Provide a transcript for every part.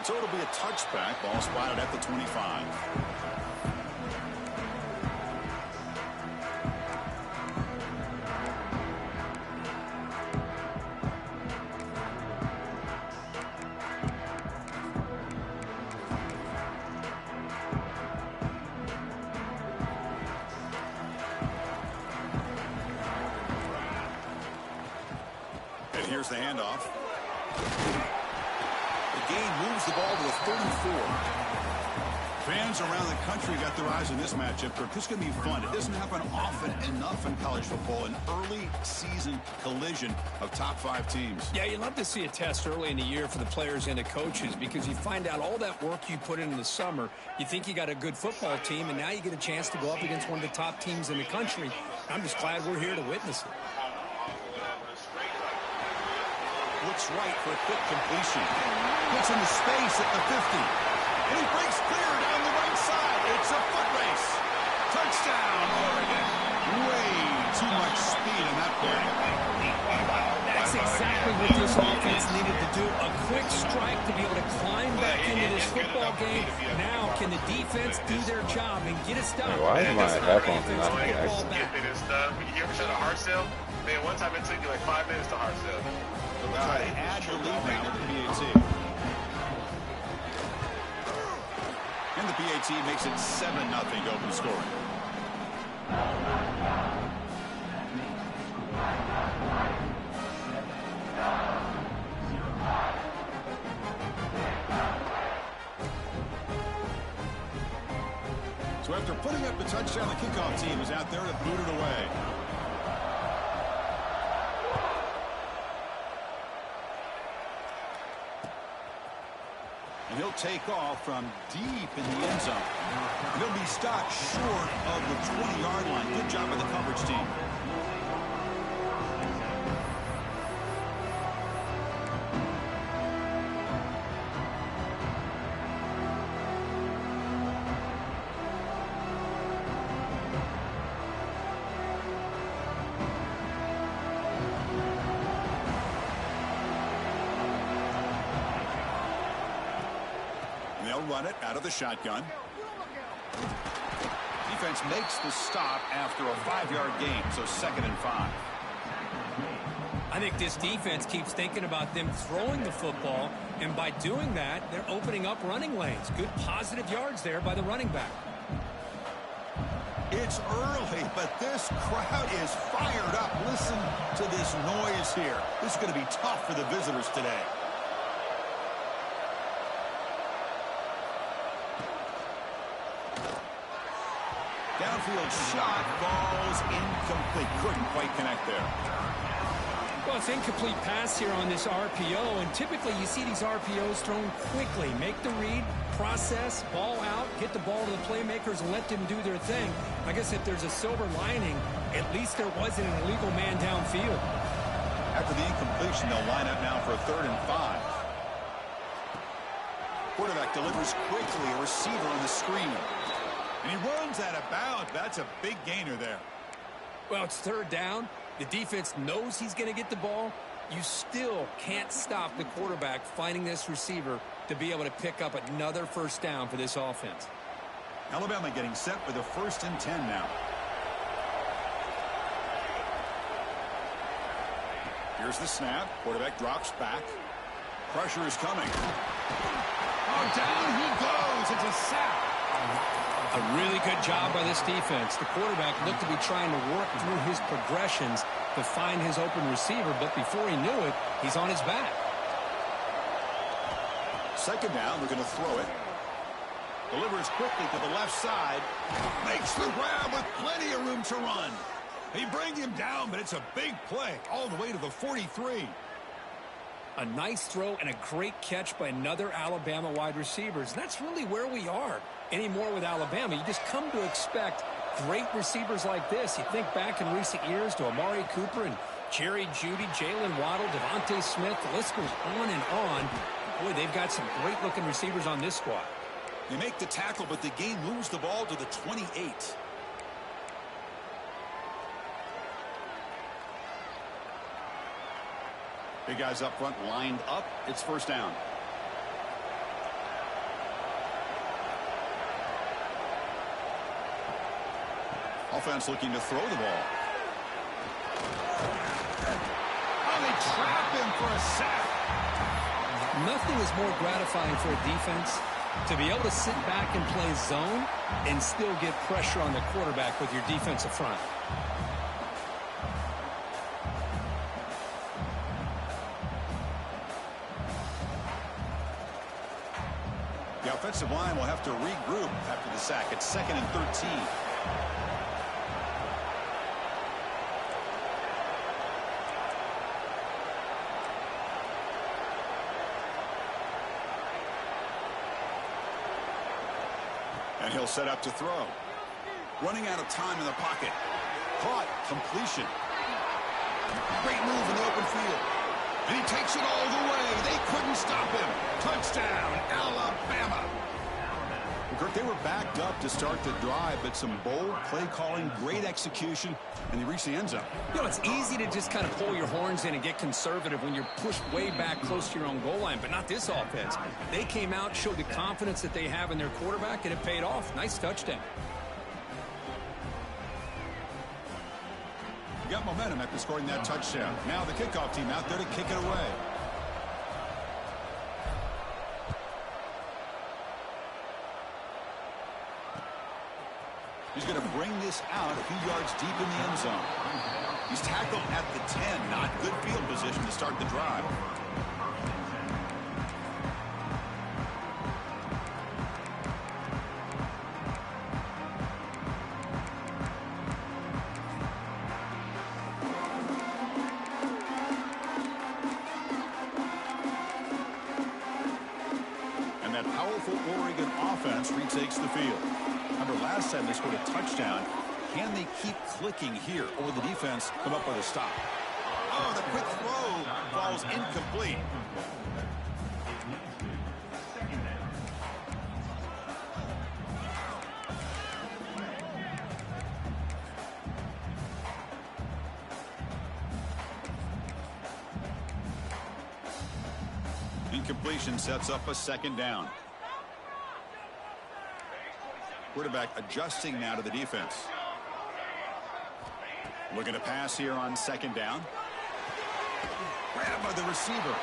So it'll be a touchback. Ball spotted at the 25. And here's the handoff. The game moves the ball to the 34. Fans around the country got their eyes on this matchup. Kirk, this is going to be fun. It doesn't happen often enough in college football, an early season collision of top 5 teams. Yeah, you love to see a test early in the year for the players and the coaches because you find out all that work you put in the summer. You think you got a good football team, and now you get a chance to go up against one of the top teams in the country. I'm just glad we're here to witness it. Looks right for a quick completion. Gets into space at the 50. And he breaks clear down the right side. It's a foot race. Touchdown, Oregon. Way too much speed on that play. That's exactly what this offense needed to do. A quick strike to be able to climb back into this football game. Now, can the defense do their job and get a stop? Why is my headphones not You ever shot a hard sell? Man, one time it took you like 5 minutes to hard sell. So they'll try to add the lead now with the PAT. And the PAT makes it 7-0 open scoring. So after putting up the touchdown, the kickoff team is out there to boot it away. And he'll take off from deep in the end zone. And he'll be stopped short of the 20-yard line. Good job by the coverage team. They'll run it out of the shotgun. Defense makes the stop after a 5-yard gain, so 2nd and 5. I think this defense keeps thinking about them throwing the football, and by doing that, they're opening up running lanes. Good positive yards there by the running back. It's early, but this crowd is fired up. Listen to this noise here. This is going to be tough for the visitors today. Downfield shot falls incomplete. Couldn't quite connect there. Well, it's incomplete pass here on this RPO, and typically you see these RPOs thrown quickly. Make the read, process, ball out, get the ball to the playmakers and let them do their thing. I guess if there's a silver lining, at least there wasn't an illegal man downfield. After the incompletion, they'll line up now for a 3rd and 5. Quarterback delivers quickly, a receiver on the screen. And he runs out of bounds. That's a big gainer there. Well, it's 3rd down. The defense knows he's going to get the ball. You still can't stop the quarterback finding this receiver to be able to pick up another 1st down for this offense. Alabama getting set with a 1st and 10 now. Here's the snap. Quarterback drops back. Pressure is coming. Oh, down he goes. It's a sack. A really good job by this defense. The quarterback looked to be trying to work through his progressions to find his open receiver, but before he knew it, he's on his back. 2nd down, they're going to throw it. Delivers quickly to the left side. Makes the grab with plenty of room to run. He brings him down, but it's a big play all the way to the 43. A nice throw and a great catch by another Alabama wide receiver. And that's really where we are anymore with Alabama. You just come to expect great receivers like this. You think back in recent years to Amari Cooper and Jerry Jeudy, Jalen Waddle, Devontae Smith. The list goes on and on. Boy, they've got some great-looking receivers on this squad. They make the tackle, but the game moves the ball to the 28. Big guys up front lined up. It's 1st down. Offense looking to throw the ball. Oh, they trap him for a sack. Nothing is more gratifying for a defense to be able to sit back and play zone and still get pressure on the quarterback with your defensive front. The offensive line will have to regroup after the sack. It's 2nd and 13. And he'll set up to throw. Running out of time in the pocket. Caught. Completion. Great move in the open field. And he takes it all the way. They couldn't stop him. Touchdown, Alabama. Well, Kirk, they were backed up to start the drive, but some bold play calling, great execution, and they reached the end zone. You know, it's easy to just kind of pull your horns in and get conservative when you're pushed way back close to your own goal line, but not this offense. They came out, showed the confidence that they have in their quarterback, and it paid off. Nice touchdown. Got momentum after scoring that touchdown. Now the kickoff team out there to kick it away. He's going to bring this out a few yards deep in the end zone. He's tackled at the 10. Not good field position to start the drive. That powerful Oregon offense retakes the field. Remember, last time they scored a touchdown. Can they keep clicking here, or the defense come up with a stop? Oh, the quick throw falls incomplete. Incompletion sets up a 2nd down. Quarterback adjusting now to the defense. Looking to pass here on 2nd down. Grabbed by the receiver.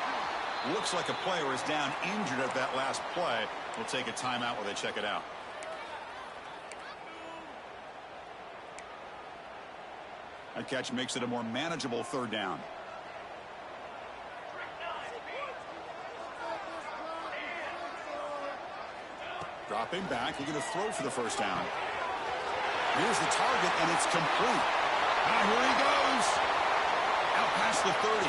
Looks like a player is down injured at that last play. We'll take a timeout while they check it out. That catch makes it a more manageable 3rd down. Dropping back, looking to throw for the 1st down. Here's the target, and it's complete. And here he goes. Out past the 30.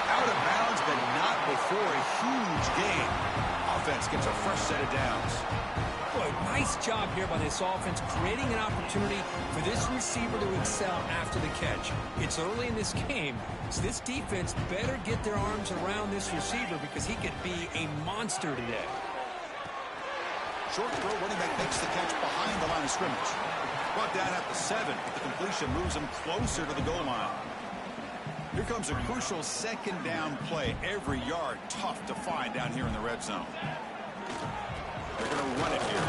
Out of bounds, but not before a huge gain. Offense gets a fresh set of downs. Boy, nice job here by this offense, creating an opportunity for this receiver to excel after the catch. It's early in this game, so this defense better get their arms around this receiver because he could be a monster today. Short throw, running back makes the catch behind the line of scrimmage. Brought down at the 7. The completion moves him closer to the goal line. Here comes a crucial 2nd down play. Every yard tough to find down here in the red zone. They're going to run it here.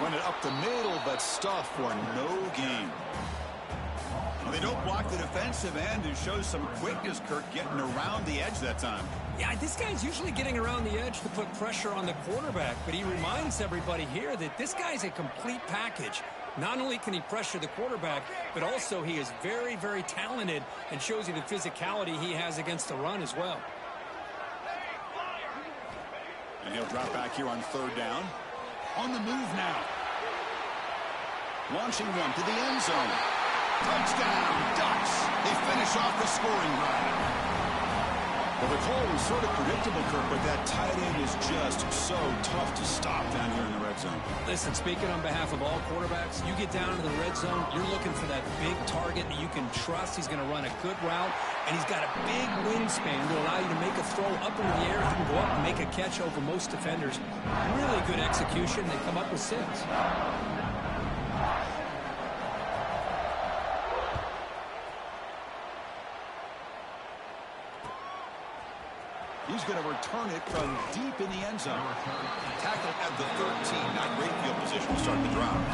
Run it up the middle, but stuff for no gain. Well, they don't block the defensive end, who shows some quickness, Kirk, getting around the edge that time. Yeah, this guy's usually getting around the edge to put pressure on the quarterback, but he reminds everybody here that this guy's a complete package. Not only can he pressure the quarterback, but also he is very, very talented and shows you the physicality he has against the run as well. And he'll drop back here on 3rd down. On the move now. Launching one to the end zone. Touchdown, Ducks. They finish off the scoring drive. Well, the call was sort of predictable, Kirk, but that tight end is just so tough to stop down here in the red zone. Listen, speaking on behalf of all quarterbacks, you get down to the red zone, you're looking for that big target that you can trust. He's going to run a good route, and he's got a big wingspan to allow you to make a throw up into the air. He can go up and make a catch over most defenders. Really good execution. They come up with 6. He's going to return it from deep in the end zone. Tackled at the 13. Not great field position to start the drive.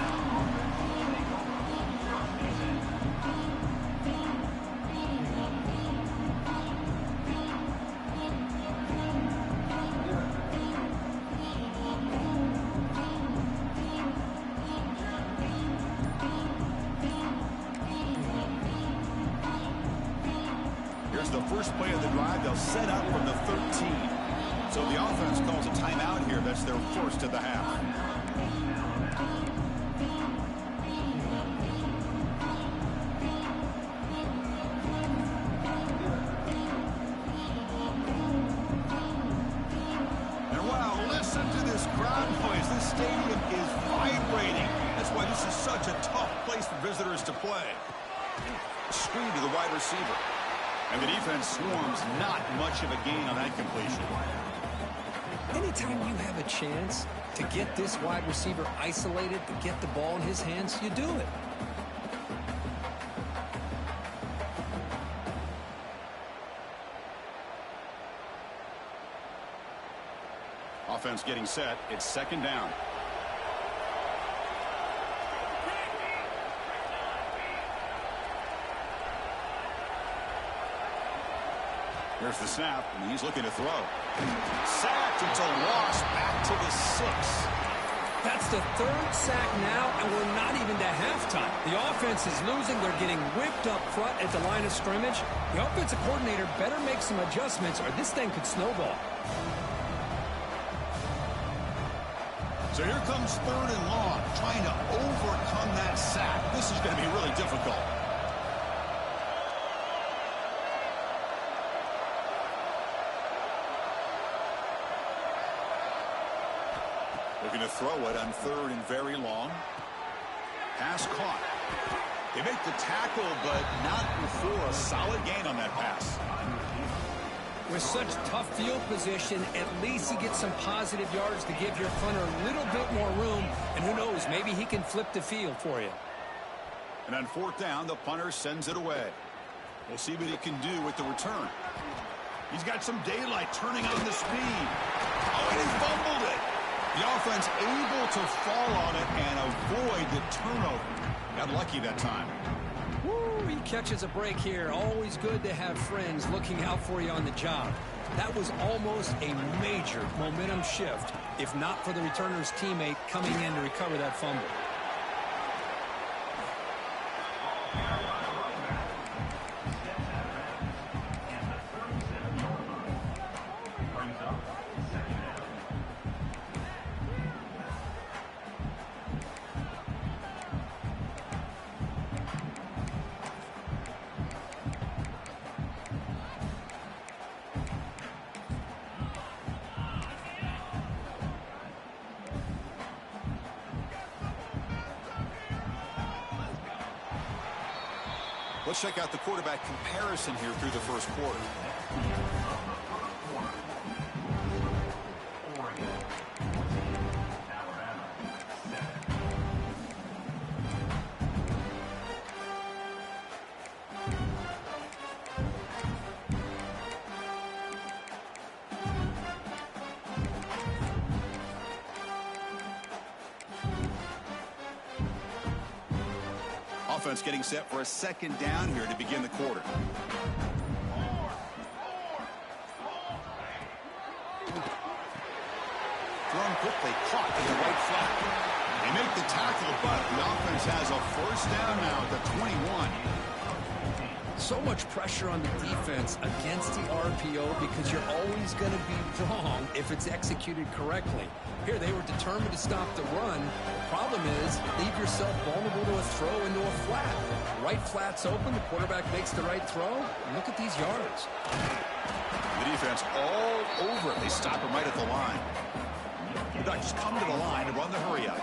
the first play of the drive. They'll set up from the 13. So the offense calls a timeout here. That's their first of the half. And wow, listen to this crowd noise. This stadium is vibrating. That's why this is such a tough place for visitors to play. Screen to the wide receiver. And the defense swarms. Not much of a gain on that completion. Anytime you have a chance to get this wide receiver isolated, to get the ball in his hands, you do it. Offense getting set. It's second down. Here's the snap, and he's looking to throw. Sacked. It's a loss back to the 6. That's the third sack now, and we're not even to halftime. The offense is losing. They're getting whipped up front at the line of scrimmage. The offensive coordinator better make some adjustments, or this thing could snowball. So here comes third and long, trying to overcome that sack. This is going to be really difficult. Looking to throw it on third and very long. Pass caught. They make the tackle, but not before a solid gain on that pass. With such tough field position, at least he gets some positive yards to give your punter a little bit more room. And who knows, maybe he can flip the field for you. And on fourth down, the punter sends it away. We'll see what he can do with the return. He's got some daylight turning on the speed. Oh, and he fumbled it. The offense able to fall on it and avoid the turnover. Got lucky that time. Woo, he catches a break here. Always good to have friends looking out for you on the job. That was almost a major momentum shift, if not for the returner's teammate coming in to recover that fumble. Let's check out the quarterback comparison here through the first quarter. Offense getting set for a second down here to begin the quarter. Thrown quickly, caught in the right flat. They make the tackle, but the offense has a first down now at the 21. So much pressure on the defense against the RPO because you're always going to be wrong if it's executed correctly. Here, they were determined to stop the run. The problem is, leave yourself vulnerable to a throw into a flat. Right flat's open, the quarterback makes the right throw. Look at these yards. The defense all over it. They stop him right at the line. The Ducks come to the line and run the hurry up.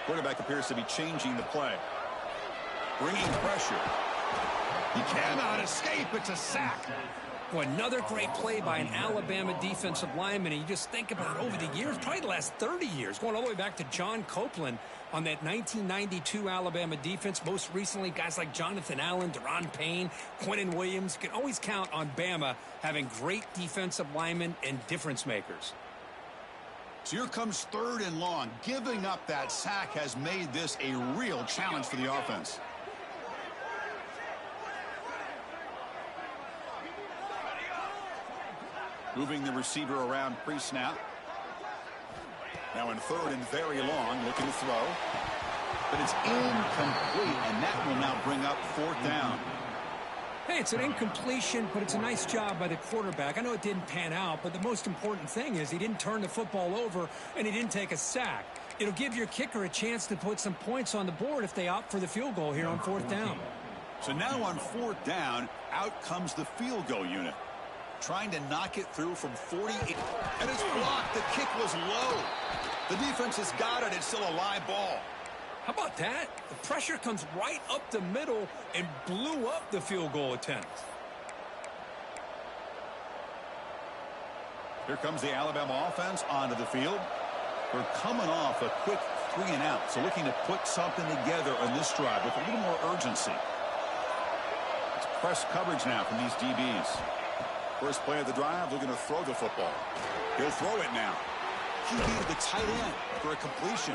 Quarterback appears to be changing the play. Bringing pressure. He cannot escape. It's a sack. Well, another great play by an Alabama defensive lineman. And you just think about over the years, probably the last 30 years, going all the way back to John Copeland on that 1992 Alabama defense. Most recently, guys like Jonathan Allen, Deron Payne, Quentin Williams. You can always count on Bama having great defensive linemen and difference makers. So here comes third and long. Giving up that sack has made this a real challenge for the offense. Moving the receiver around pre-snap. Now in third and very long, looking to throw. but it's incomplete, and that will now bring up 4th down. Hey, it's an incompletion, but it's a nice job by the quarterback. I know it didn't pan out, but the most important thing is he didn't turn the football over and he didn't take a sack. It'll give your kicker a chance to put some points on the board if they opt for the field goal here on 4th down. So now on 4th down, out comes the field goal unit. Trying to knock it through from 48. And it's blocked. The kick was low. The defense has got it. It's still a live ball. How about that? The pressure comes right up the middle and blew up the field goal attempt. Here comes the Alabama offense onto the field. We're coming off a quick 3-and-out, so looking to put something together on this drive with a little more urgency. It's press coverage now from these DBs. First play of the drive, looking to throw the football. He'll throw it now. He beat the tight end for a completion.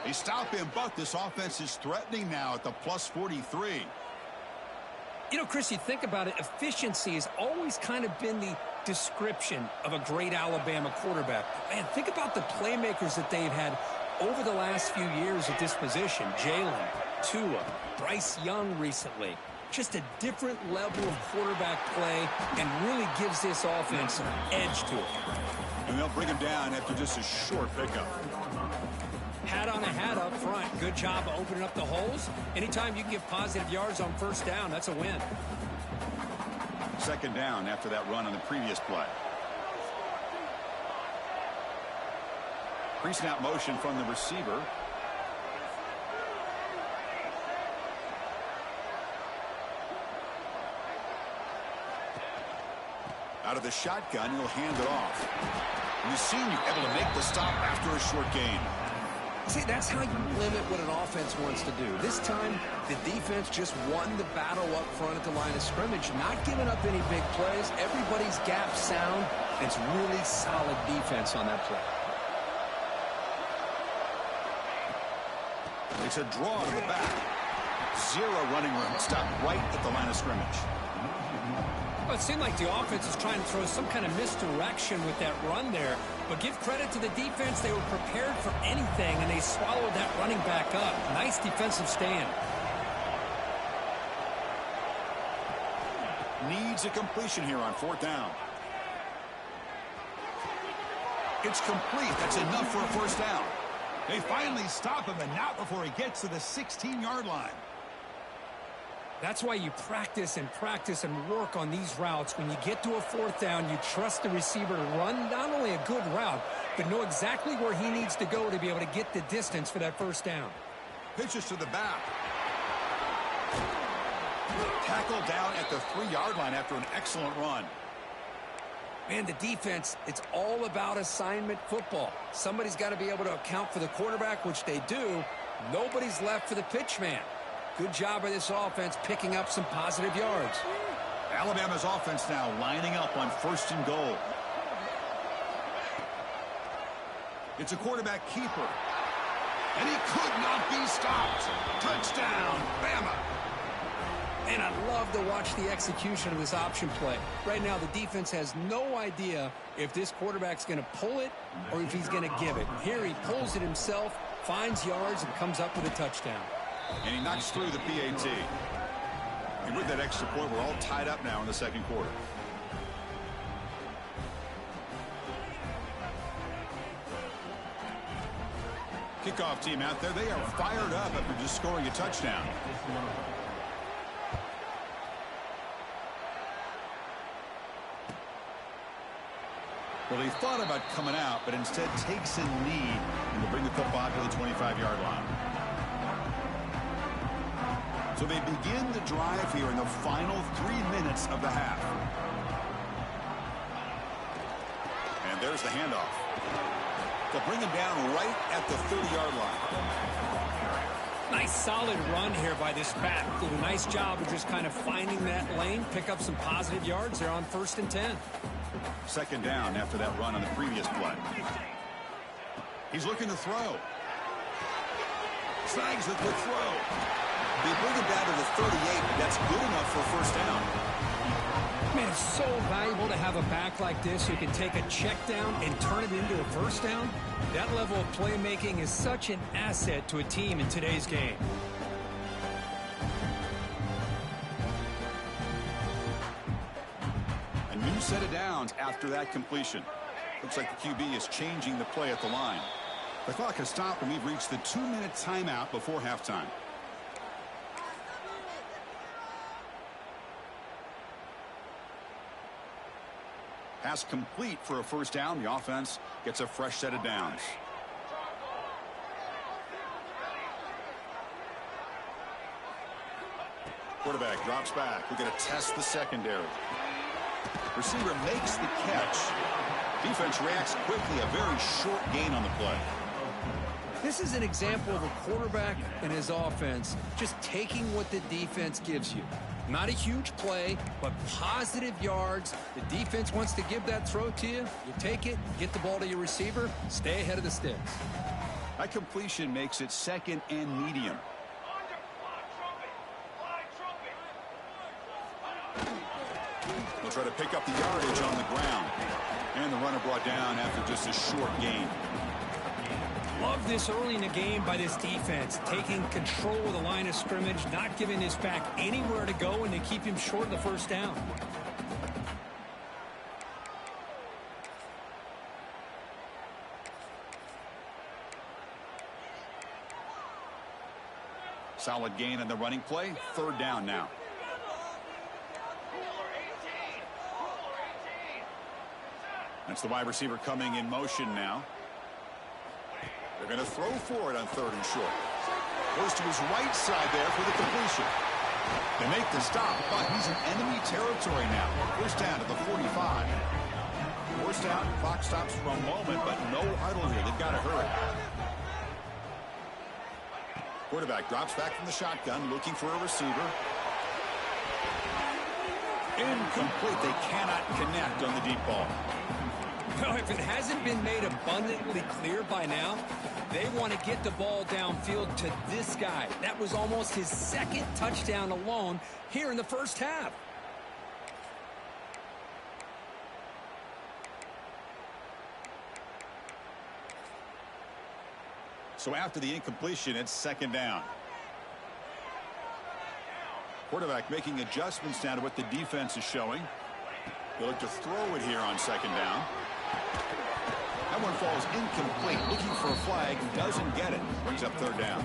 They stop him, but this offense is threatening now at the plus 43. You know, Chris, you think about it, efficiency has always kind of been the description of a great Alabama quarterback. Man, think about the playmakers that they've had over the last few years at this position. Jalen, Tua, Bryce Young recently. Just a different level of quarterback play and really gives this offense an edge to it. And they'll bring him down after just a short pickup. Hat on a hat up front. Good job of opening up the holes. Anytime you can get positive yards on 1st down, that's a win. 2nd down after that run on the previous play. Pre-snap motion from the receiver. Out of the shotgun, he'll hand it off. And the senior able to make the stop after a short gain. See, that's how you limit what an offense wants to do. This time, the defense just won the battle up front at the line of scrimmage, not giving up any big plays. Everybody's gap sound. It's really solid defense on that play. It's a draw to the back. 0 running room. Stop right at the line of scrimmage. Well, it seemed like the offense was trying to throw some kind of misdirection with that run there. But give credit to the defense. They were prepared for anything, and they swallowed that running back up. Nice defensive stand. Needs a completion here on 4th down. It's complete. That's enough for a 1st down. They finally stop him, and not before he gets to the 16-yard line. That's why you practice and work on these routes. When you get to a 4th down, you trust the receiver to run not only a good route, but know exactly where he needs to go to be able to get the distance for that 1st down. Pitches to the back. Tackle down at the 3-yard line after an excellent run. Man, the defense, it's all about assignment football. Somebody's got to be able to account for the quarterback, which they do. Nobody's left for the pitch man. Good job by this offense picking up some positive yards. Alabama's offense now lining up on 1st and goal. It's a quarterback keeper. And he could not be stopped. Touchdown, Bama. And I love to watch the execution of this option play. Right now, the defense has no idea if this quarterback's going to pull it or if he's going to give it. Here he pulls it himself, finds yards, and comes up with a touchdown. And he knocks through the PAT. And with that extra point, we're all tied up now in the 2nd quarter. Kickoff team out there. They are fired up after just scoring a touchdown. Well, he thought about coming out, but instead takes a knee and will bring the football to the 25-yard line. So they begin the drive here in the final 3 minutes of the half. And there's the handoff. They'll bring him down right at the 30-yard line. Nice solid run here by this back. Did a nice job of just kind of finding that lane, pick up some positive yards there on 1st and 10. 2nd down after that run on the previous play. He's looking to throw. Snags it with throw. They bring him down to the 38. That's good enough for a 1st down. Man, it's so valuable to have a back like this who can take a check down and turn it into a first down. That level of playmaking is such an asset to a team in today's game. A new set of downs after that completion. Looks like the QB is changing the play at the line. The clock has stopped and we've reached the 2-minute timeout before halftime. Pass complete for a first down. The offense gets a fresh set of downs. Quarterback drops back. We're going to test the secondary. Receiver makes the catch. Defense reacts quickly. A very short gain on the play. This is an example of a quarterback and his offense just taking what the defense gives you. Not a huge play, but positive yards. The defense wants to give that throw to you. You take it, get the ball to your receiver, stay ahead of the sticks. That completion makes it second and medium. They'll try to pick up the yardage on the ground. And the runner brought down after just a short gain. Love this early in the game by this defense, taking control of the line of scrimmage, not giving this back anywhere to go, and they keep him short of the first down. Solid gain on the running play. Third down now. That's the wide receiver coming in motion now. They're going to throw for it on third and short. Goes to his right side there for the completion. They make the stop, but he's in enemy territory now. First down at the 45. First down, clock stops for a moment, but no huddle here. They've got to hurry. Quarterback drops back from the shotgun, looking for a receiver. Incomplete. They cannot connect on the deep ball. Well, if it hasn't been made abundantly clear by now, they want to get the ball downfield to this guy. That was almost his second touchdown alone here in the first half. So after the incompletion, it's second down. Quarterback making adjustments now to what the defense is showing. They'll look to throw it here on second down. That one falls incomplete. Looking for a flag. Doesn't get it. Brings up third down.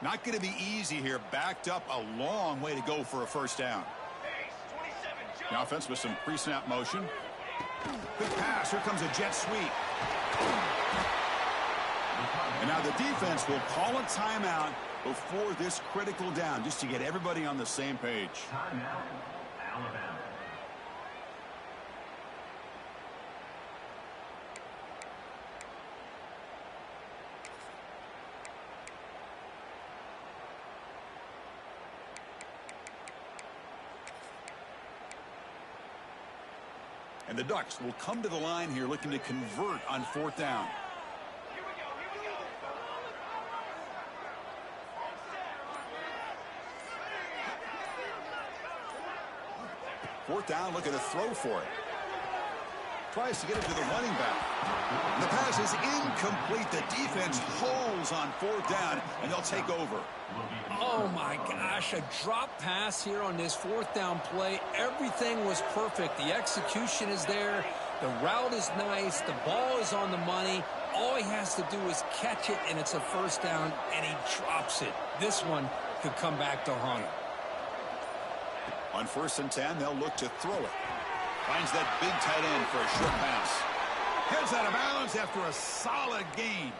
Not going to be easy here. Backed up a long way to go for a first down. The offense with some pre-snap motion. Big pass. Here comes a jet sweep. And now the defense will call a timeout before this critical down, just to get everybody on the same page. Timeout, Alabama. And the Ducks will come to the line here looking to convert on fourth down. Fourth down, looking to throw for it. Tries to get it to the running back. The pass is incomplete. The defense holds on fourth down, and they'll take over. Oh, my gosh, a drop pass here on this fourth down play. Everything was perfect. The execution is there. The route is nice. The ball is on the money. All he has to do is catch it, and it's a first down, and he drops it. This one could come back to haunt him. On 1st and 10, they'll look to throw it. Finds that big tight end for a short pass. Heads out of bounds after a solid gain.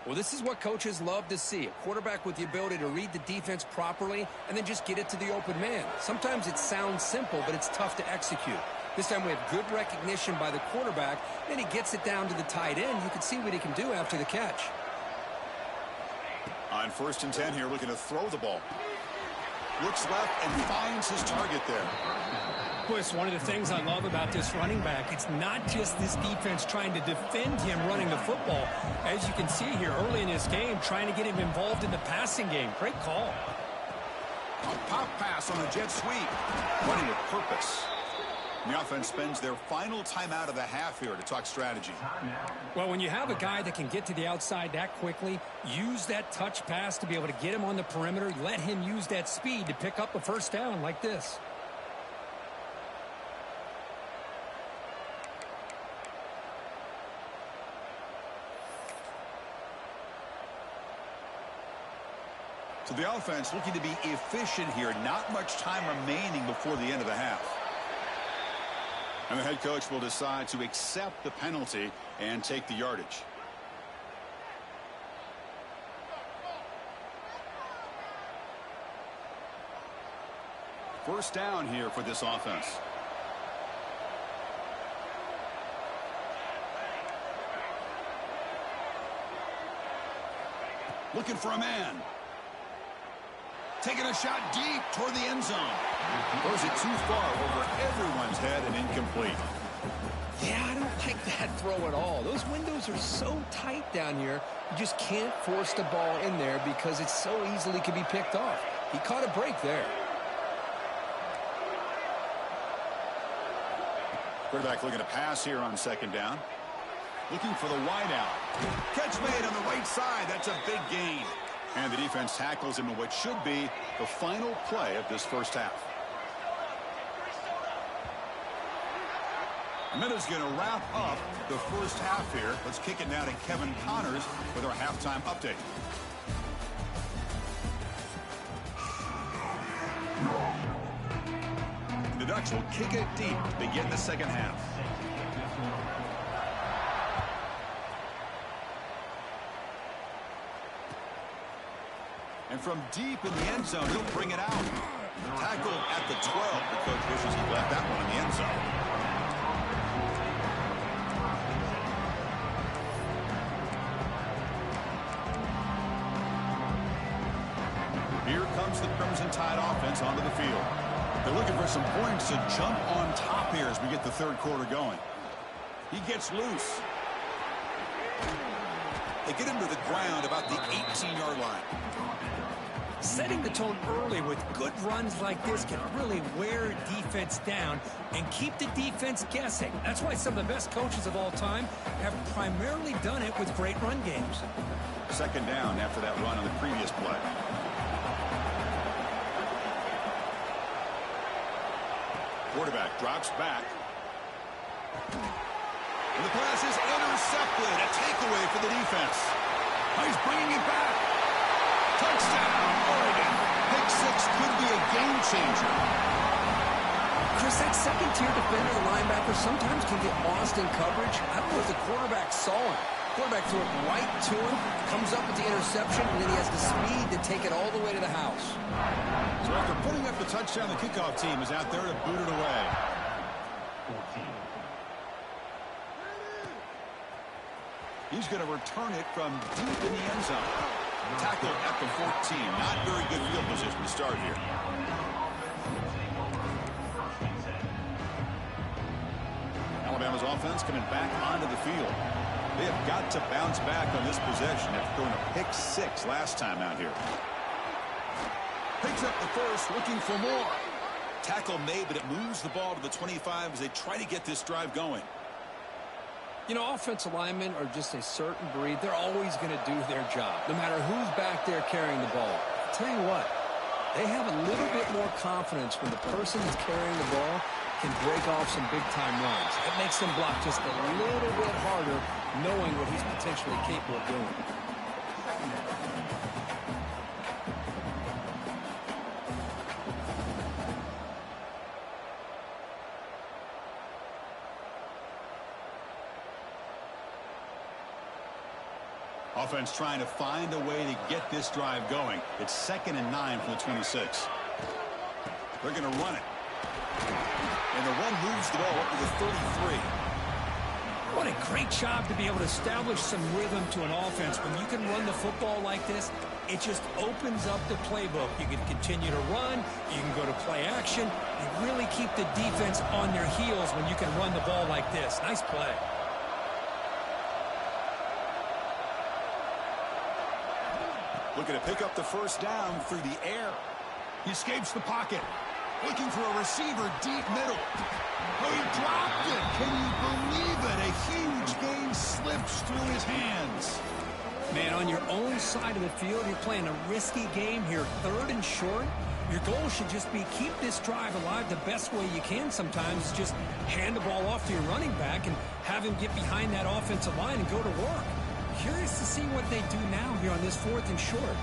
Well, this is what coaches love to see. A quarterback with the ability to read the defense properly and then just get it to the open man. Sometimes it sounds simple, but it's tough to execute. This time we have good recognition by the quarterback, and he gets it down to the tight end. You can see what he can do after the catch. On 1st and 10 here, looking to throw the ball. Looks left and finds his target there. Boy, it's one of the things I love about this running back. It's not just this defense trying to defend him running the football. As you can see here early in this game, trying to get him involved in the passing game. Great call. A pop pass on a jet sweep. Running with purpose. The offense spends their final timeout of the half here to talk strategy. Well, when you have a guy that can get to the outside that quickly, use that touch pass to be able to get him on the perimeter, let him use that speed to pick up a first down like this. So the offense looking to be efficient here. Not much time remaining before the end of the half. And the head coach will decide to accept the penalty and take the yardage. First down here for this offense. Looking for a man. Taking a shot deep toward the end zone. Throws it too far over everyone's head and incomplete. Yeah, I don't like that throw at all. Those windows are so tight down here, you just can't force the ball in there because it so easily can be picked off. He caught a break there. Quarterback looking to pass here on second down. Looking for the wide out. Catch made on the right side. That's a big gain. And the defense tackles him in what should be the final play of this first half. And that is going to wrap up the first half here. Let's kick it now to Kevin Connors with our halftime update. The Ducks will kick it deep to begin the second half. And from deep in the end zone, he'll bring it out. Tackle at the 12. The coach wishes he left that one in the end zone. Here comes the Crimson Tide offense onto the field. They're looking for some points to jump on top here as we get the third quarter going. He gets loose. They get him to the ground about the 18-yard line. Setting the tone early with good runs like this can really wear defense down and keep the defense guessing. That's why some of the best coaches of all time have primarily done it with great run games. Second down after that run on the previous play. Quarterback drops back. And the pass is intercepted. A takeaway for the defense. He's bringing it back. Touchdown, Oregon. Pick six could be a game changer. Chris, that second-tier defender, the linebacker, sometimes can get lost in coverage. I don't know if the quarterback saw him. Quarterback threw it right to him, comes up with the interception, and then he has the speed to take it all the way to the house. So after putting up the touchdown, the kickoff team is out there to boot it away. 14. He's going to return it from deep in the end zone. Tackle at the 14. Not very good field position to start here. Alabama's offense coming back onto the field. They have got to bounce back on this possession after throwing a pick six last time out here. Picks up the first, looking for more. Tackle made, but it moves the ball to the 25 as they try to get this drive going. You know, offensive linemen are just a certain breed. They're always going to do their job, no matter who's back there carrying the ball. I'll tell you what, they have a little bit more confidence when the person that's carrying the ball can break off some big-time runs. It makes them block just a little bit harder, knowing what he's potentially capable of doing. Offense trying to find a way to get this drive going. It's 2nd and 9 from the 26. They're going to run it. And the run moves the ball up to the 33. Well, What a great job to be able to establish some rhythm to an offense. When you can run the football like this, it just opens up the playbook. You can continue to run. You can go to play action. You really keep the defense on their heels when you can run the ball like this. Nice play. Looking to pick up the first down through the air. He escapes the pocket. Looking for a receiver deep middle. Oh, he dropped it. Can you believe it? A huge gain slips through his hands. Man, on your own side of the field, you're playing a risky game here, 3rd and short. Your goal should just be keep this drive alive the best way you can sometimes. Just hand the ball off to your running back and have him get behind that offensive line and go to work. Curious to see what they do now here on this 4th and short.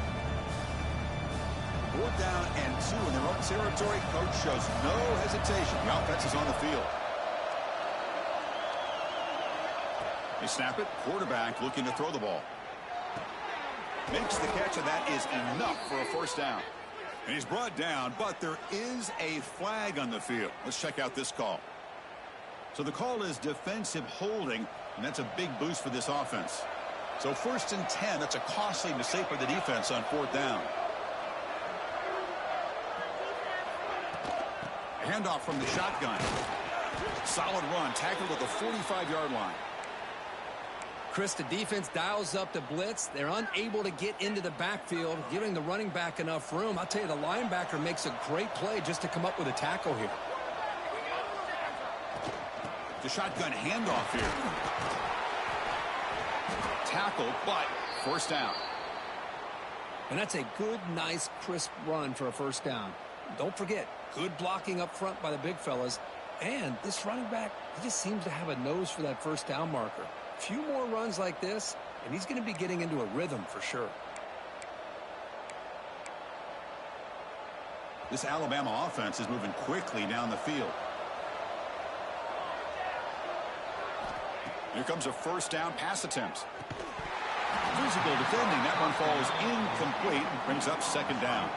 4th down and 2 in their own territory. Coach shows no hesitation. The offense is on the field. They snap it. Quarterback looking to throw the ball. Makes the catch, and that is enough for a first down. And he's brought down, but there is a flag on the field. Let's check out this call. So the call is defensive holding, and that's a big boost for this offense. So 1st and 10, that's a costly mistake for the defense on 4th down. A handoff from the shotgun. Solid run, tackled at the 45-yard line. Chris, the defense dials up the blitz. They're unable to get into the backfield, giving the running back enough room. I'll tell you, the linebacker makes a great play just to come up with a tackle here. The shotgun handoff here. Tackle, but first down. And that's a good, nice, crisp run for a first down. Don't forget, good blocking up front by the big fellas. And this running back, he just seems to have a nose for that first down marker. A few more runs like this, and he's going to be getting into a rhythm for sure. This Alabama offense is moving quickly down the field. Here comes a first down pass attempt. Physical defending. That one falls incomplete and brings up 2nd down.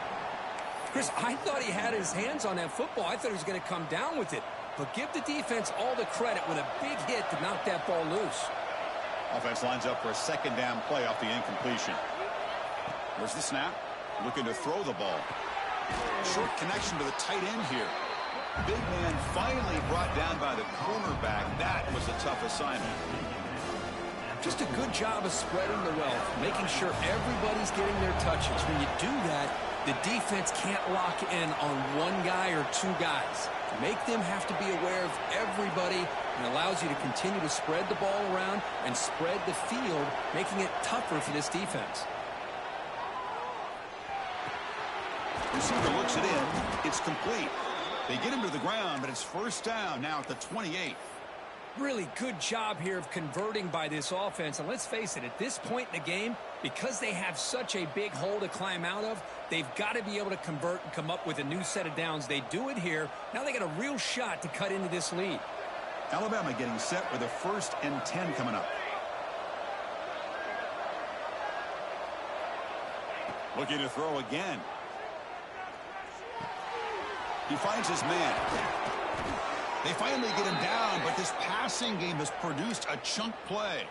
Chris, I thought he had his hands on that football. I thought he was going to come down with it. But give the defense all the credit with a big hit to knock that ball loose. Offense lines up for a 2nd down play off the incompletion. There's the snap. Looking to throw the ball. Short connection to the tight end here. Big man finally brought down by the cornerback. That was a tough assignment. Just a good job of spreading the wealth, making sure everybody's getting their touches. When you do that, the defense can't lock in on one guy or two guys. Make them have to be aware of everybody, and allows you to continue to spread the ball around and spread the field, making it tougher for this defense. Receiver looks it in. It's complete. They get him to the ground, but it's first down now at the 28. Really good job here of converting by this offense. And let's face it, at this point in the game, because they have such a big hole to climb out of, they've got to be able to convert and come up with a new set of downs. They do it here. Now they got a real shot to cut into this lead. Alabama getting set with a 1st and 10 coming up. Looking to throw again. He finds his man. They finally get him down, but this passing game has produced a chunk play.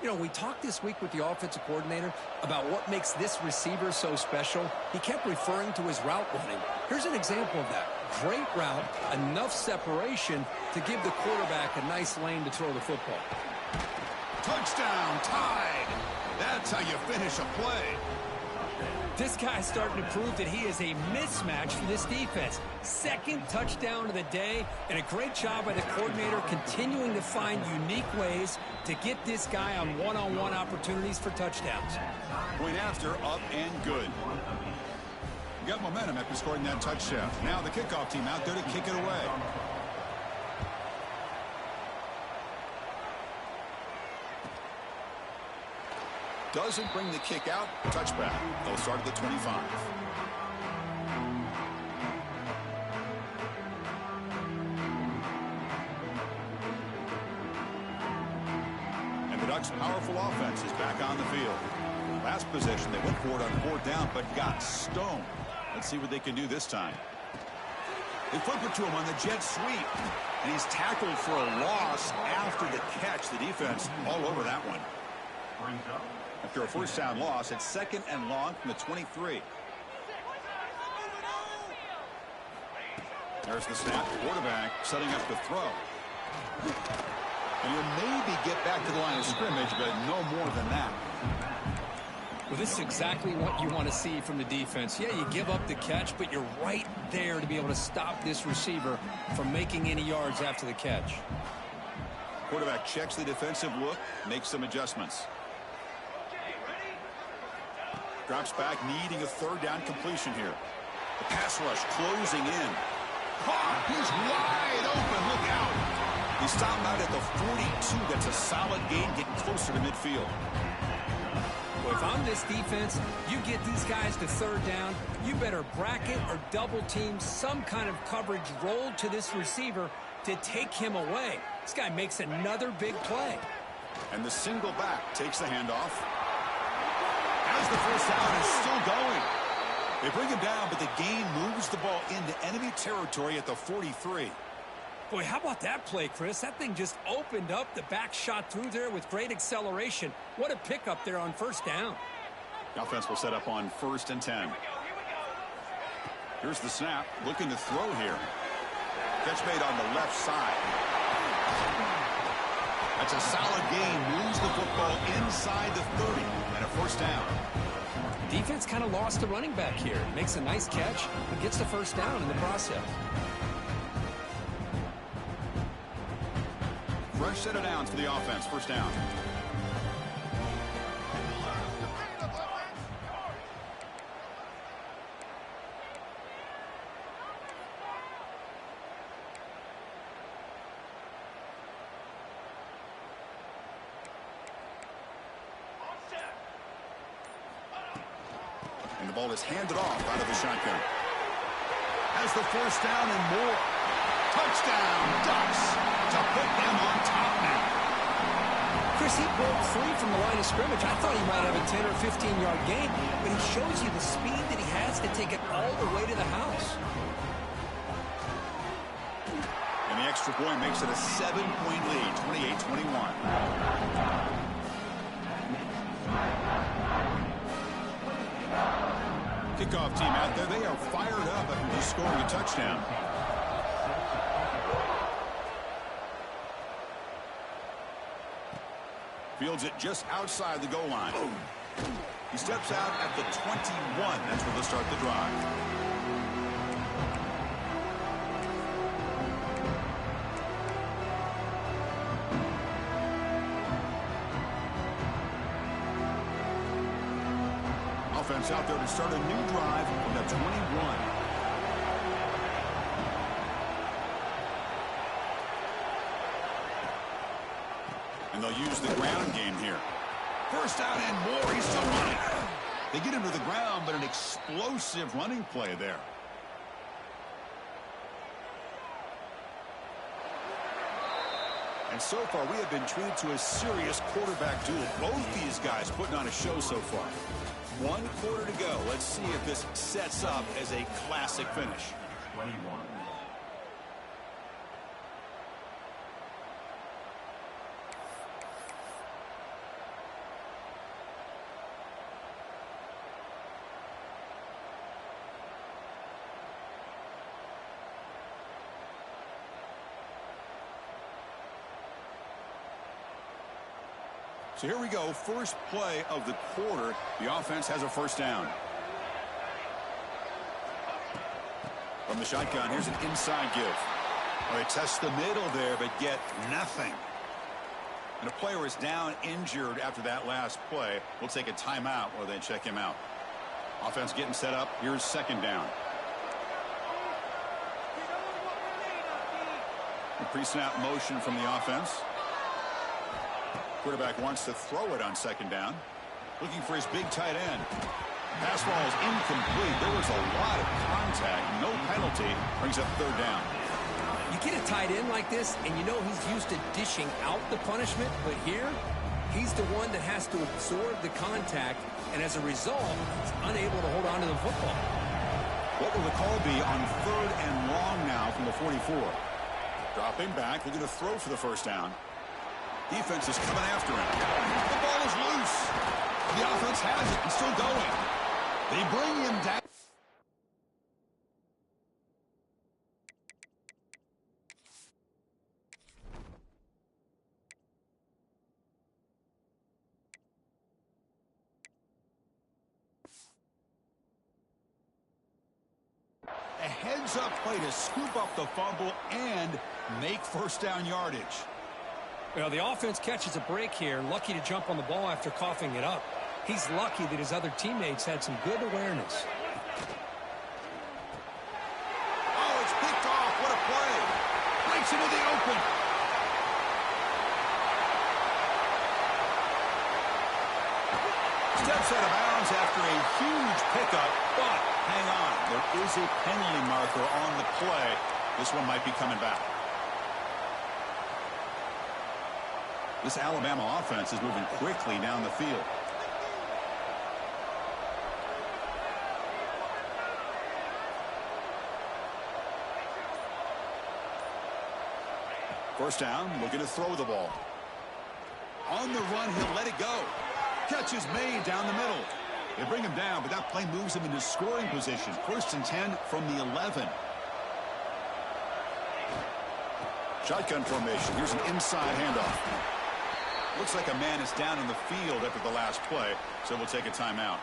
You know, we talked this week with the offensive coordinator about what makes this receiver so special. He kept referring to his route running. Here's an example of that. Great route, enough separation to give the quarterback a nice lane to throw the football. Touchdown, tied. That's how you finish a play. This guy's starting to prove that he is a mismatch for this defense. 2nd touchdown of the day, and a great job by the coordinator continuing to find unique ways to get this guy on one-on-one opportunities for touchdowns. Point after, up and good. Got momentum after scoring that touchdown. Now the kickoff team out there to kick it away. Doesn't bring the kick out. Touchback. They'll start at the 25. And the Ducks' powerful offense is back on the field. Last possession, they went for it on 4th down, but got stoned. Let's see what they can do this time. They flip it to him on the jet sweep. And he's tackled for a loss after the catch. The defense all over that one. After a first down loss, it's 2nd and long from the 23. There's the snap. Quarterback setting up the throw. And he'll maybe get back to the line of scrimmage, but no more than that. Well, this is exactly what you want to see from the defense. Yeah, you give up the catch, but you're right there to be able to stop this receiver from making any yards after the catch. Quarterback checks the defensive look, makes some adjustments. Drops back, needing a 3rd down completion here. The pass rush closing in. Caught. He's wide open. Look out. He stopped out at the 42. That's a solid gain, getting closer to midfield. Well, if I'm this defense, you get these guys to 3rd down, you better bracket or double team some kind of coverage rolled to this receiver to take him away. This guy makes another big play. And the single back takes the handoff. As the first down is still going. They bring him down, but the gain moves the ball into enemy territory at the 43. Boy, how about that play, Chris? That thing just opened up. The back shot through there with great acceleration. What a pickup there on 1st down. The offense will set up on 1st and 10. Here's the snap. Looking to throw here. Catch made on the left side. That's a solid gain. Moves the football inside the 30. And a 1st down. Defense kind of lost the running back here. Makes a nice catch and gets the 1st down in the process. Fresh set of downs for the offense. 1st down. And the ball is handed off out of the shotgun. Has the 1st down and more. Touchdown, Ducks, to put them on top now. Chris, he broke free from the line of scrimmage. I thought he might have a 10 or 15-yard gain, but he shows you the speed that he has to take it all the way to the house. And the extra point makes it a 7-point lead, 28-21. Kickoff team out there. They are fired up after just scoring a touchdown. Fields it just outside the goal line. He steps out at the 21. That's where they'll start the drive. Offense out there to start a new drive from the 21. And they'll use the ground game here. 1st down and more. He's still running. They get him to the ground, but an explosive running play there. And so far, we have been treated to a serious quarterback duel. Both these guys putting on a show so far. 1 quarter to go. Let's see if this sets up as a classic finish. 21. So here we go, first play of the quarter. The offense has a 1st down. From the shotgun, here's an inside give. Well, they test the middle there, but get nothing. And a player is down injured after that last play. We'll take a timeout or then check him out. Offense getting set up. Here's 2nd down. The pre-snap motion from the offense. Quarterback wants to throw it on 2nd down. Looking for his big tight end. Pass ball is incomplete. There was a lot of contact. No penalty. Brings up 3rd down. You get a tight end like this, and you know he's used to dishing out the punishment, but here, he's the one that has to absorb the contact, and as a result, he's unable to hold on to the football. What will the call be on 3rd and long now from the 44? Dropping back, looking to throw for the first down. Defense is coming after him. The ball is loose. The offense has it and still going. They bring him down. A heads-up play to scoop up the fumble and make first down yardage. Well, the offense catches a break here, lucky to jump on the ball after coughing it up. He's lucky that his other teammates had some good awareness. Oh, it's picked off. What a play. Breaks into the open. Steps out of bounds after a huge pickup, but hang on. There is a penalty marker on the play. This one might be coming back. This Alabama offense is moving quickly down the field. First down, looking to throw the ball. On the run, he'll let it go. Catch is made down the middle. They bring him down, but that play moves him into scoring position. 1st and 10 from the 11. Shotgun formation. Here's an inside handoff. Looks like a man is down in the field after the last play, so we'll take a timeout.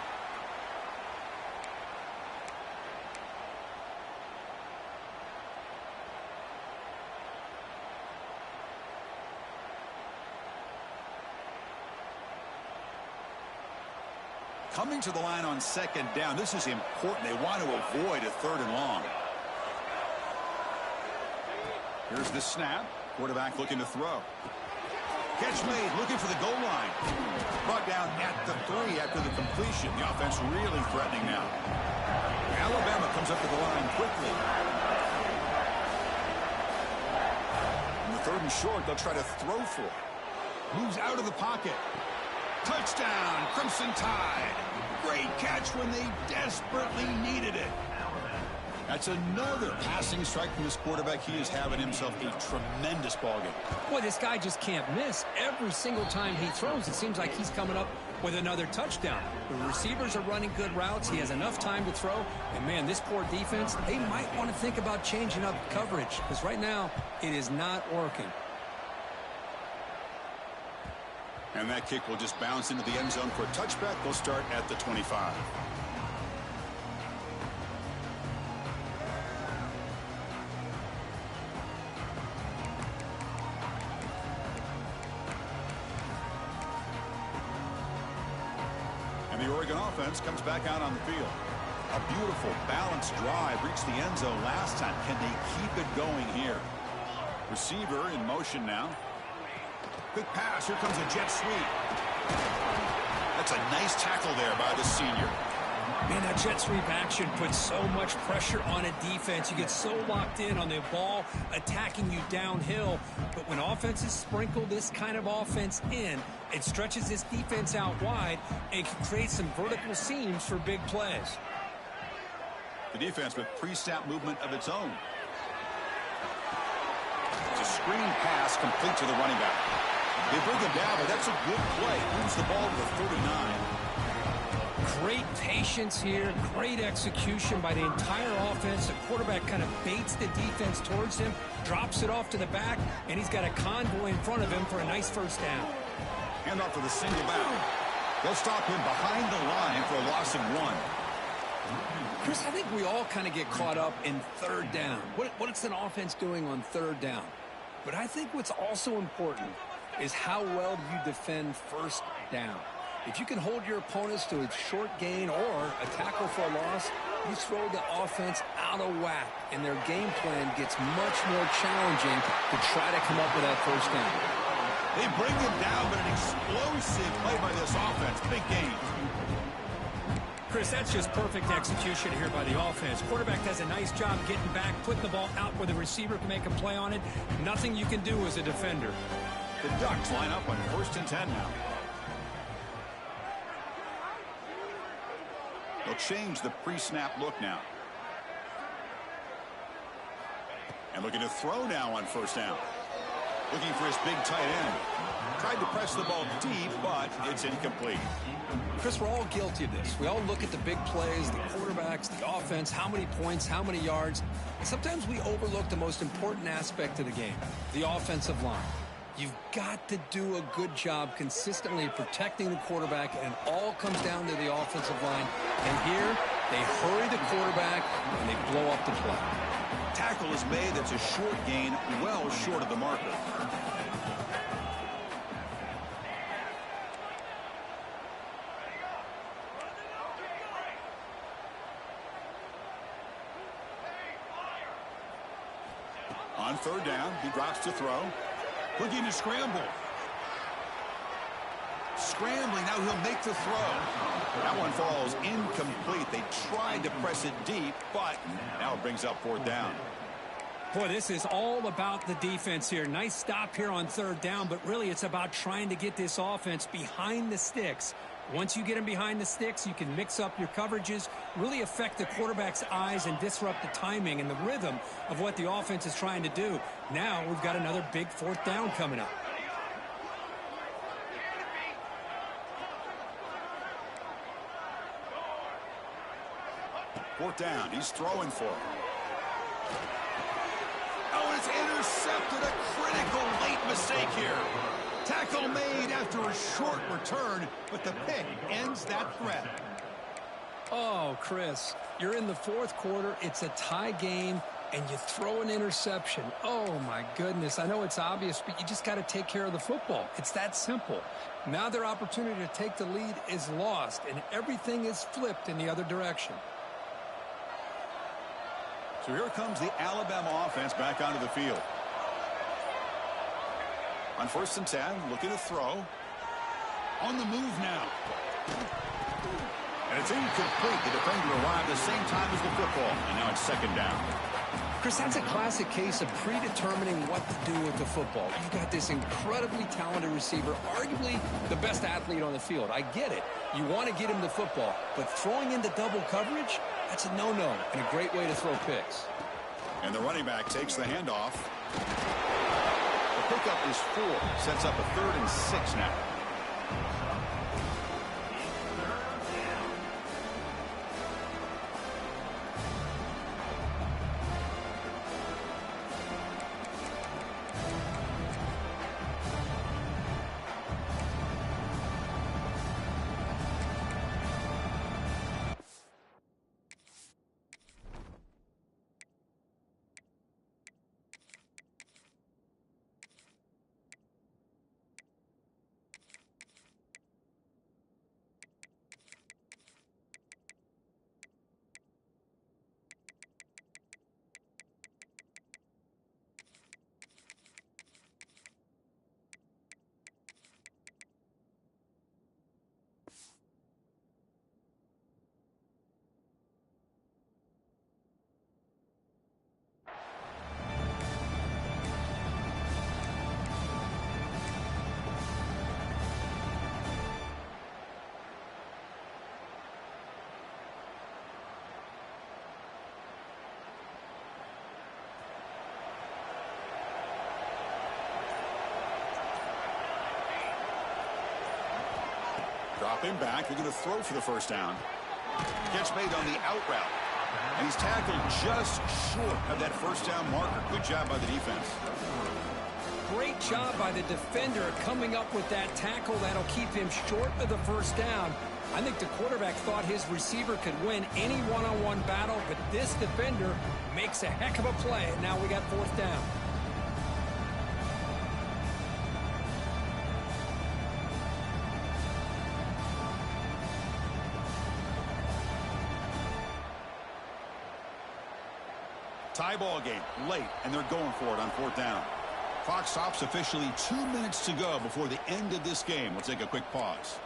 Coming to the line on 2nd down. This is important. They want to avoid a 3rd and long. Here's the snap. Quarterback looking to throw. Catch made, looking for the goal line. Brought down at the 3 after the completion. The offense really threatening now. Alabama comes up to the line quickly. On the 3rd and short, they'll try to throw for it. Moves out of the pocket. Touchdown, Crimson Tide. Great catch when they desperately needed it. That's another passing strike from this quarterback. He is having himself a tremendous ballgame. Boy, this guy just can't miss. Every single time he throws, it seems like he's coming up with another touchdown. The receivers are running good routes. He has enough time to throw. And, man, this poor defense, they might want to think about changing up coverage because right now it is not working. And that kick will just bounce into the end zone for a touchback. They'll start at the 25. And the Oregon offense comes back out on the field. A beautiful, balanced drive reached the end zone last time. Can they keep it going here? Receiver in motion now. Quick pass. Here comes a jet sweep. That's a nice tackle there by the senior. Man, that jet sweep action puts so much pressure on a defense. You get so locked in on the ball attacking you downhill. But when offenses sprinkle this kind of offense in, it stretches this defense out wide and can create some vertical seams for big plays. The defense with pre-snap movement of its own. It's a screen pass complete to the running back. They bring him down, but that's a good play. Moves the ball to the 39. Great patience here, great execution by the entire offense. The quarterback kind of baits the defense towards him, drops it off to the back, and he's got a convoy in front of him for a nice first down. Hand off for the single back. They'll stop him behind the line for a loss of 1. Chris, I think we all kind of get caught up in 3rd down. What's an offense doing on 3rd down? But I think what's also important is how well you defend 1st down. If you can hold your opponents to a short gain or a tackle for a loss, you throw the offense out of whack, and their game plan gets much more challenging to try to come up with that 1st down. They bring him down, but an explosive play by this offense. Big game. Chris, that's just perfect execution here by the offense. Quarterback does a nice job getting back, putting the ball out where the receiver can make a play on it. Nothing you can do as a defender. The Ducks line up on 1st and 10 now. They'll change the pre-snap look now. And looking to throw now on first down. Looking for his big tight end. Tried to press the ball deep, but it's incomplete. Chris, we're all guilty of this. We all look at the big plays, the quarterbacks, the offense, how many points, how many yards. And sometimes we overlook the most important aspect of the game, the offensive line. You've got to do a good job consistently protecting the quarterback, and it all comes down to the offensive line. And here, they hurry the quarterback, and they blow up the play. Tackle is made. That's a short gain, well short of the marker. On third down, he drops to throw. Looking to scramble. Scrambling, now he'll make the throw. That one falls incomplete. They tried to press it deep, but now it brings up fourth down. Boy, this is all about the defense here. Nice stop here on third down, but really it's about trying to get this offense behind the sticks. Once you get them behind the sticks, you can mix up your coverages, really affect the quarterback's eyes and disrupt the timing and the rhythm of what the offense is trying to do. Now we've got another big fourth down coming up. Fourth down, he's throwing for it. Oh, it's intercepted. A critical late mistake here. Tackle made after a short return, but the pick ends that threat. Oh, Chris, you're in the fourth quarter. It's a tie game, and you throw an interception. Oh, my goodness. I know it's obvious, but you just got to take care of the football. It's that simple. Now their opportunity to take the lead is lost, and everything is flipped in the other direction. So here comes the Alabama offense back onto the field. On first and 10, looking to throw. On the move now. And it's incomplete. The defender arrived the same time as the football. And now it's second down. Chris, that's a classic case of predetermining what to do with the football. You've got this incredibly talented receiver, arguably the best athlete on the field. I get it. You want to get him the football. But throwing into double coverage, that's a no-no and a great way to throw picks. And the running back takes the handoff. The pickup is 4. Sets up a 3rd and 6 now. Drop him back. They're going to throw for the first down. Gets made on the out route. And he's tackled just short of that first down marker. Good job by the defense. Great job by the defender coming up with that tackle that'll keep him short of the first down. I think the quarterback thought his receiver could win any one-on-one battle, but this defender makes a heck of a play, and now we got fourth down. Tie ball game late, and they're going for it on fourth down. Clock stops officially 2 minutes to go before the end of this game. We'll take a quick pause.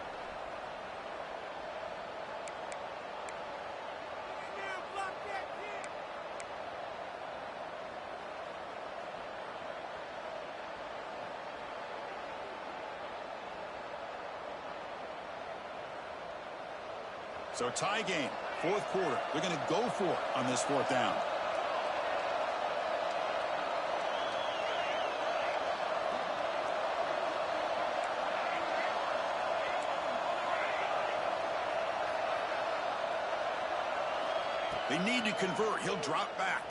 So tie game, fourth quarter. They're going to go for it on this fourth down. They need to convert. He'll drop back.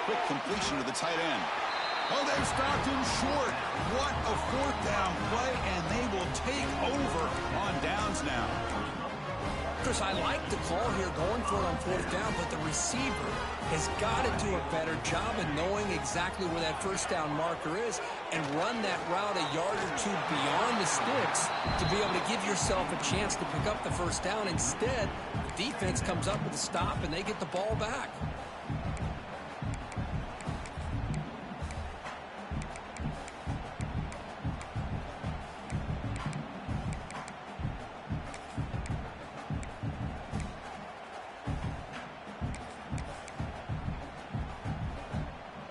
Quick completion to the tight end. Oh, they've stopped him short. What a fourth down play, and they will take over on downs now. Chris, I like the call here going for it on fourth down, but the receiver has got to do a better job of knowing exactly where that first down marker is and run that route a yard or two beyond the sticks to be able to give yourself a chance to pick up the first down. Instead, the defense comes up with a stop, and they get the ball back.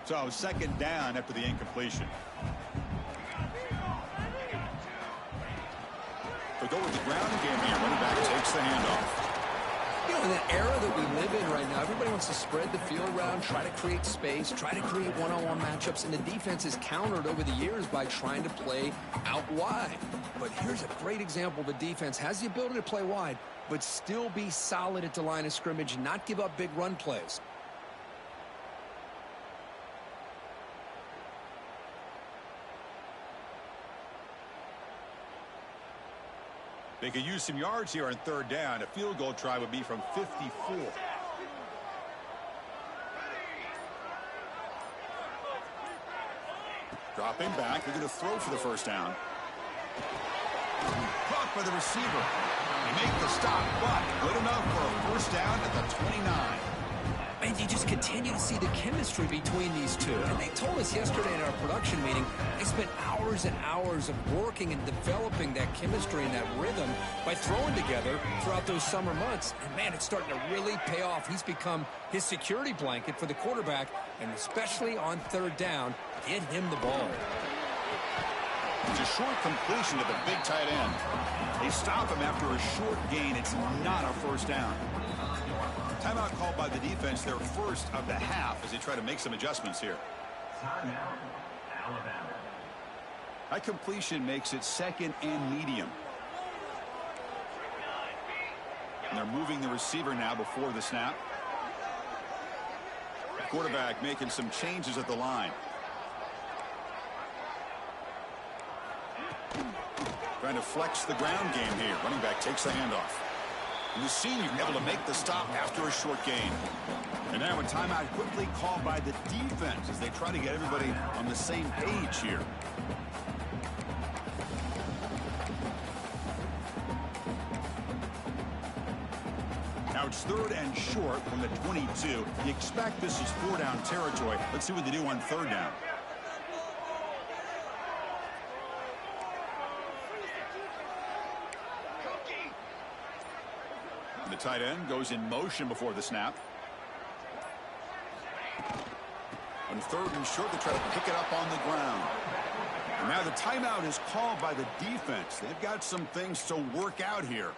So second down after the incompletion. They'll go with the ground game here. Running back takes the handoff. You know, in the era that we live in right now, everybody wants to spread the field around, try to create space, try to create one-on-one matchups, and the defense is countered over the years by trying to play out wide. But here's a great example. The defense has the ability to play wide, but still be solid at the line of scrimmage and not give up big run plays. They could use some yards here on third down. A field goal try would be from 54. Dropping back. They're going to throw for the first down. Caught by the receiver. They make the stop, but good enough for a first down at the 29. And you just continue to see the chemistry between these two. And they told us yesterday in our production meeting, they spent hours and hours of working and developing that chemistry and that rhythm by throwing together throughout those summer months. And, man, it's starting to really pay off. He's become his security blanket for the quarterback, and especially on third down, get him the ball. It's a short completion to the big tight end. They stop him after a short gain. It's not a first down. Timeout called by the defense, their first of the half, as they try to make some adjustments here. Timeout, Alabama. That completion makes it second and medium. And they're moving the receiver now before the snap. The quarterback making some changes at the line. Trying to flex the ground game here. Running back takes the handoff. And the senior able to make the stop after a short gain. And now a timeout quickly called by the defense as they try to get everybody on the same page here. Now it's third and short from the 22. You expect this is four down territory. Let's see what they do on third down. The tight end goes in motion before the snap. On third and short, they try to pick it up on the ground. And now the timeout is called by the defense. They've got some things to work out here.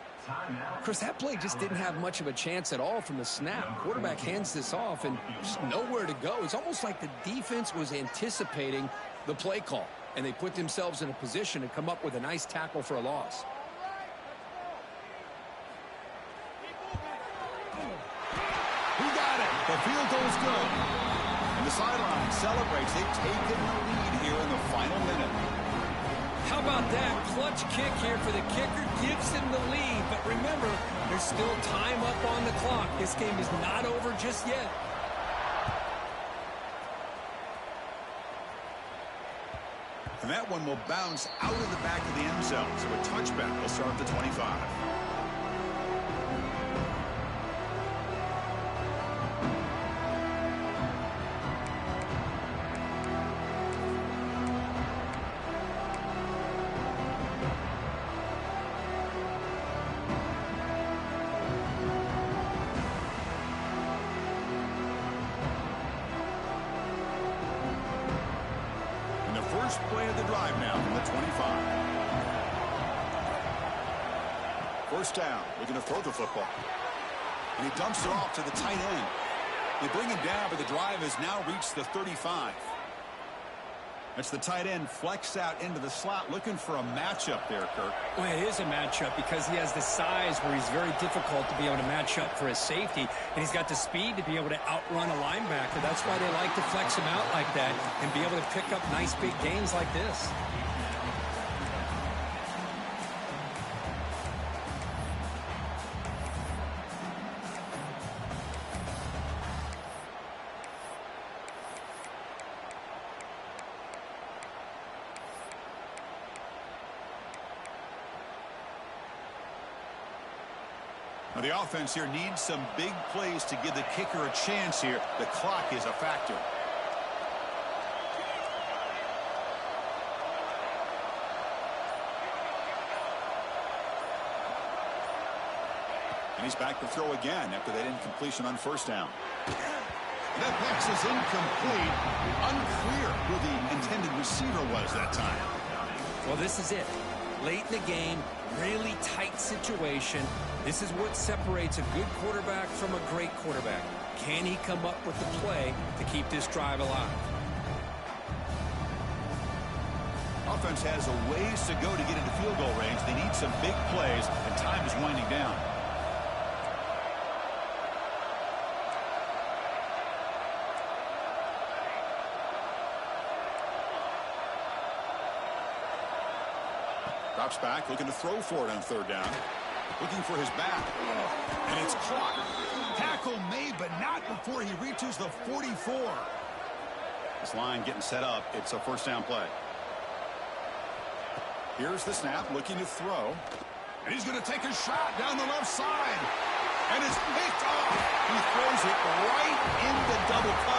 Chris, that play just didn't have much of a chance at all from the snap. Quarterback hands this off and just nowhere to go. It's almost like the defense was anticipating the play call, and they put themselves in a position to come up with a nice tackle for a loss. The field goal is good. And the sideline celebrates. They've taken the lead here in the final minute. How about that? Clutch kick here for the kicker. Gives him the lead. But remember, there's still time up on the clock. This game is not over just yet. And that one will bounce out of the back of the end zone. So a touchback will start at the 25. First play of the drive now from the 25. First down. We're going to throw the football. And he dumps it off to the tight end. They bring him down, but the drive has now reached the 35. That's the tight end flexed out into the slot, looking for a matchup there, Kirk. Well, it is a matchup because he has the size where he's very difficult to be able to match up for his safety, and he's got the speed to be able to outrun a linebacker. That's why they like to flex him out like that and be able to pick up nice big gains like this. Now, the offense here needs some big plays to give the kicker a chance here. The clock is a factor. And he's back to throw again after that incompletion on first down. That pass is incomplete. Unclear who the intended receiver was that time. Well, this is it. Late in the game, really tight situation. This is what separates a good quarterback from a great quarterback. Can he come up with the play to keep this drive alive? Offense has a ways to go to get into field goal range. They need some big plays, and time is winding down. Drops back, looking to throw for it on third down. Looking for his back. And it's clocked. Tackle made, but not before he reaches the 44. This line getting set up. It's a first down play. Here's the snap, looking to throw. And he's going to take a shot down the left side. And it's picked off. He throws it right into double coverage.